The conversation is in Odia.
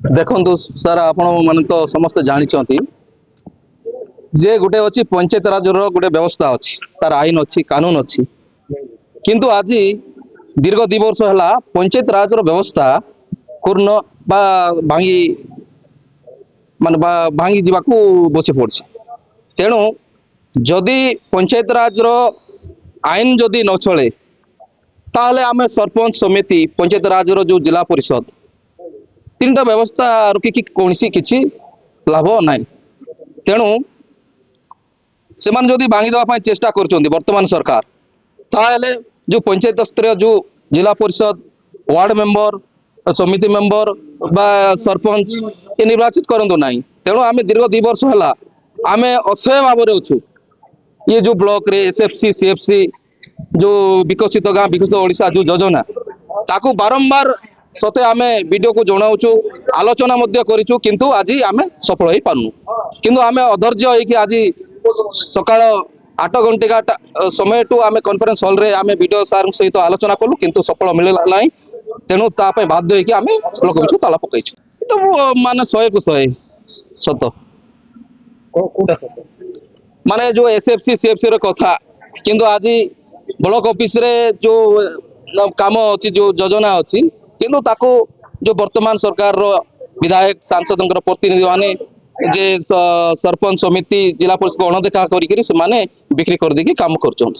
ଦେଖନ୍ତୁ ସାର୍ ଆପଣ ମାନେ ତ ସମସ୍ତେ ଜାଣିଛନ୍ତି ଯେ ଗୋଟେ ଅଛି ପଞ୍ଚାୟତ ରାଜର ଗୋଟେ ବ୍ୟବସ୍ଥା ଅଛି, ତାର ଆଇନ ଅଛି, କାନୁନ ଅଛି। କିନ୍ତୁ ଆଜି ଦୀର୍ଘ 2 ବର୍ଷ ହେଲା ପଞ୍ଚାୟତ ରାଜର ବ୍ୟବସ୍ଥା ପୂର୍ଣ୍ଣ ବା ଭାଙ୍ଗି ଭାଙ୍ଗି ଯିବାକୁ ବସି ପଡିଛି। ତେଣୁ ଯଦି ପଞ୍ଚାୟତ ରାଜର ଆଇନ ଯଦି ନ ଚଳେ ତାହେଲେ ଆମେ ସରପଞ୍ଚ ସମିତି ପଞ୍ଚାୟତ ରାଜର ଯୋଉ ଜିଲ୍ଲା ପରିଷଦ ତିନିଟା ବ୍ୟବସ୍ଥା ରଖିକି କୌଣସି କିଛି ଲାଭ ନାହିଁ। ତେଣୁ ସେମାନେ ଯଦି ଭାଙ୍ଗି ଦେବା ପାଇଁ ଚେଷ୍ଟା କରୁଛନ୍ତି ବର୍ତ୍ତମାନ ସରକାର, ତାହେଲେ ଯୋଉ ପଞ୍ଚାୟତ ସ୍ତରୀୟ ଯୋଉ ଜିଲ୍ଲା ପରିଷଦ, ୱାର୍ଡ ମେମ୍ବର, ସମିତି ମେମ୍ବର ବା ସରପଞ୍ଚ ଏ ନିର୍ବାଚିତ କରନ୍ତୁ ନାହିଁ। ତେଣୁ ଆମେ ଦୀର୍ଘ 2 ବର୍ଷ ହେଲା ଆମେ ଅସହାୟ ଭାବରେ ଅଛୁ। ये जो ब्लॉक रे एसएफसी सीएफसी जो विकसित गाँ विकसित ओडिशा जो योजना ताकू बारंबार सते आमे वीडियो को जणाउछु, आलोचना मध्य करिछु, किंतु आज आमे सफल होई पारनु। किंतु आमे अधैर्य होई कि आज सकाळ 8 घंटे समय टू आमे कॉन्फ्रेंस हॉल रे आमे वीडियो सार सहित आलोचना कलु, किंतु सफल मिलला नाही। तेणु तापे बाध्य होई कि आमे ब्लॉक बिचु ताला पकैछु। तो माने 100 को 100 सत कोटा सत माने जो एसएफसी सीएफसी रो कथा, किंतु आज ब्लॉक ऑफिस रे जो काम अच्छी जो योजना अच्छी, किंतु ताको जो वर्तमान सरकार रो विधायक सांसद प्रतिनिधि माने जे सरपंच समिति जिला परिषद को अणदेखा करिकरी से माने बिक्री कर देकी काम करछन।